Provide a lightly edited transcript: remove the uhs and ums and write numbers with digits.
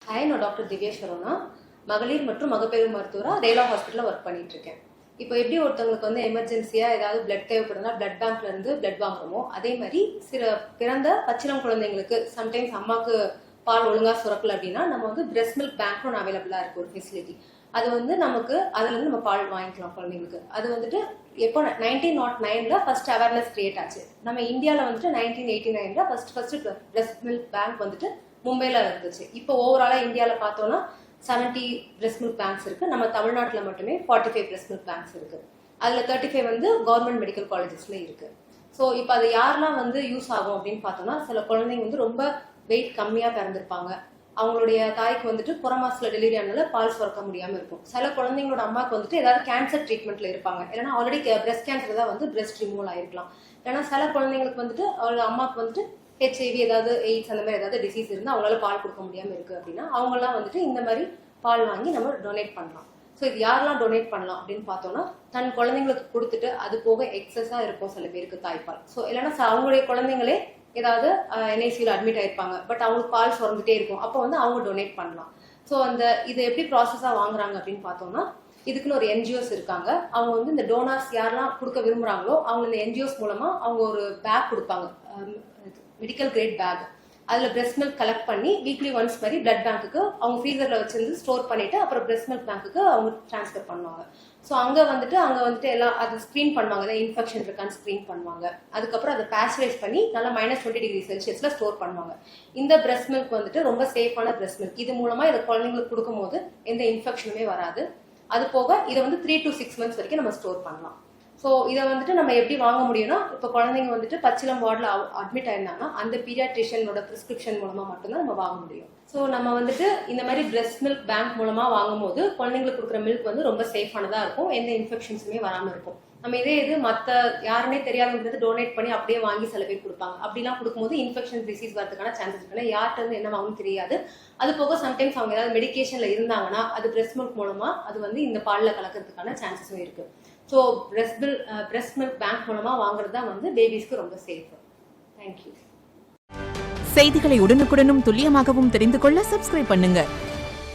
Hi, நான் doctor திவ்யேஸ்வரனா, மகளிர் மற்றும் மகப்பேறு மருத்துவரா ரேலா ஹாஸ்பிட்டலில் ஒர்க் பண்ணிட்டு இருக்கேன். இப்போ எப்படி ஒருத்தவங்களுக்கு வந்து எமர்ஜென்சியாக ஏதாவது பிளட் தேவைப்படுதுன்னா பிளட் பேங்க்ல இருந்து பிளட் வாங்குறோமோ, அதே மாதிரி பிறந்த பச்சிளம் குழந்தைங்களுக்கு சம்டைம்ஸ் அம்மாவுக்கு பால் ஒழுங்கா சுரக்கல அப்படின்னா நம்ம வந்து பிரெஸ்ட் மில்க் பேங்க் ஒன்று அவைலபிளா இருக்கு, ஒரு ஃபெசிலிட்டி. அது வந்து நமக்கு அதுல இருந்து நம்ம பால் வாங்கிக்கலாம் குழந்தைங்களுக்கு. அது வந்துட்டு எப்போ 1909 ஃபர்ஸ்ட் அவேர்னஸ் கிரியேட் ஆச்சு. நம்ம இந்தியாவில் வந்துட்டு 1989 ஃபர்ஸ்ட் பிரெஸ்ட் மில்க் பேங்க் வந்துட்டு மும்பைல இருந்துச்சு. இப்போ ஓவராலா இந்தியாவில் பார்த்தோம்னா 70 பிரெஸ்ட் மில்க் பேங்க்ஸ் இருக்கு. நம்ம தமிழ்நாட்டில் மட்டுமே 45 பிரெஸ்ட் மில்க் பேங்க்ஸ் இருக்கு. அதுல 35 வந்து கவர்மெண்ட் மெடிக்கல் காலேஜஸ்ல இருக்கு. ஸோ இப்போ அது யாரெல்லாம் வந்து யூஸ் ஆகும் அப்படின்னு பார்த்தோம்னா, சில குழந்தைங்க வந்து ரொம்ப வெயிட் கம்மியா பிறந்திருப்பாங்க. அவங்களுடைய தாய்க்கு வந்துட்டு புற மாசத்துல டெலிவரி ஆனால பால் சுரக்க முடியாம இருக்கும். சில குழந்தைங்களோட அம்மாவுக்கு வந்துட்டு ஏதாவது கேன்சர் ட்ரீட்மெண்ட்ல இருப்பாங்க, இல்லைன்னா ஆல்ரெடி பிரெஸ்ட் கேன்சர் தான் வந்து பிரெஸ்ட் ரிமூவல் ஆயிருக்கலாம். ஏன்னா சில குழந்தைங்களுக்கு வந்துட்டு அவங்க அம்மாவுக்கு வந்துட்டு ஹெச்ஐவி ஏதாவது எய்ட்ஸ் அந்த மாதிரி ஏதாவது டிசீஸ் இருந்தால் அவங்களால பால் கொடுக்க முடியாம இருக்கு அப்படின்னா அவங்கெல்லாம் வந்துட்டு இந்த மாதிரி பால் வாங்கி நம்ம டொனேட் பண்ணலாம். ஸோ இது யாரெல்லாம் டொனேட் பண்ணலாம் அப்படின்னு பார்த்தோம்னா, தன் குழந்தைங்களுக்கு கொடுத்துட்டு அது போக எக்ஸஸா இருக்கும் சில பேருக்கு தாய்ப்பால். ஸோ இல்லைன்னா அவங்களுடைய குழந்தைங்களே ஏதாவது என்ஐசியில் அட்மிட் ஆயிருப்பாங்க, பட் அவங்களுக்கு பால் சுரந்துட்டே இருக்கும், அப்போ வந்து அவங்க டொனேட் பண்ணலாம். ஸோ இது எப்படி ப்ராசஸா வாங்குறாங்க அப்படின்னு பார்த்தோம்னா, இதுக்குன்னு ஒரு என்ஜிஓஸ் இருக்காங்க. அவங்க வந்து இந்த டோனார்ஸ் யாரெல்லாம் கொடுக்க விரும்புறாங்களோ அவங்க இந்த என்ஜிஓஸ் மூலமா அவங்க ஒரு பேக் கொடுப்பாங்க, மெடிக்கல் கிரேட் பேக். அதுல பிரெஸ்ட் மில்க் கலெக்ட் பண்ணி வீக்லி ஒன்ஸ் மாதிரி பிளட் பேங்க்குக்கு அவங்க ஃப்ரீசர்ல வச்சிருந்து ஸ்டோர் பண்ணிட்டு அப்புறம் பிரெஸ்ட் மில்க் பேங்க்குக்கு அவங்க டிரான்ஸ்ஃபர் பண்ணுவாங்க. ஸோ அங்க வந்துட்டு எல்லாம் அதை ஸ்கிரீன் பண்ணுவாங்க, இன்ஃபெக்ஷன் இருக்கான்னு ஸ்கிரீன் பண்ணுவாங்க. அதுக்கப்புறம் அதை பாஸ்டரைஸ் பண்ணி நல்லா -20°C ஸ்டோர் பண்ணுவாங்க. இந்த பிரெஸ்ட் மில்க் வந்துட்டு ரொம்ப சேஃபான பிரெஸ்ட் மில்க். இது மூலமா இதை குழந்தைங்களுக்கு கொடுக்கும் போது எந்த இன்ஃபெக்ஷனுமே வராது. அது போக இதை வந்து 3 to 6 months வரைக்கும் நம்ம ஸ்டோர் பண்ணலாம். ஸோ இதை வந்துட்டு நம்ம எப்படி வாங்க முடியும்னா, இப்போ குழந்தைங்க வந்துட்டு பச்சிளம் வார்டில் அட்மிட் ஆயிருந்தாங்கன்னா அந்த பீடியாட்ரிஷியனோட பிரிஸ்கிரிப்ஷன் மூலமா மட்டும்தான் நம்ம வாங்க முடியும். ஸோ நம்ம வந்துட்டு இந்த மாதிரி பிரெஸ்ட் மில்க் பேங்க் மூலமா வாங்கும் போது குழந்தைங்களுக்கு கொடுக்குற மில்க் வந்து ரொம்ப சேஃபானதா இருக்கும், எந்த இன்ஃபெக்ஷன்ஸுமே வராமல் இருக்கும். நம்ம இது மற்ற யாருன்னே தெரியாதவங்களுக்கு டொனேட் பண்ணி அப்படியே வாங்கி சில பேர் கொடுப்பாங்க. அப்படிலாம் கொடுக்கும்போது இன்ஃபெக்ஷன் டிசீஸ் வரதுக்கான சான்சஸ் இருக்கு. யார்கிட்ட இருந்து என்ன வாங்கணும் தெரியாது. அது போக சம்டைம்ஸ் அவங்க ஏதாவது மெடிக்கேஷன்ல இருந்தாங்கன்னா அது பிரெஸ்ட் மில்க் மூலமா அது வந்து இந்த பாலில் கலக்கிறதுக்கான சான்சஸும் இருக்கு. ஸோ பிரெஸ்ட் மில்க் பேங்க் மூலமா வாங்குறது தான் வந்து பேபிஸ்க்கு ரொம்ப சேஃப். தேங்க்யூ. செய்திகளை உடனுக்குடனும் துல்லியமாகவும் தெரிந்து கொள்ள சப்ஸ்கிரைப் பண்ணுங்க.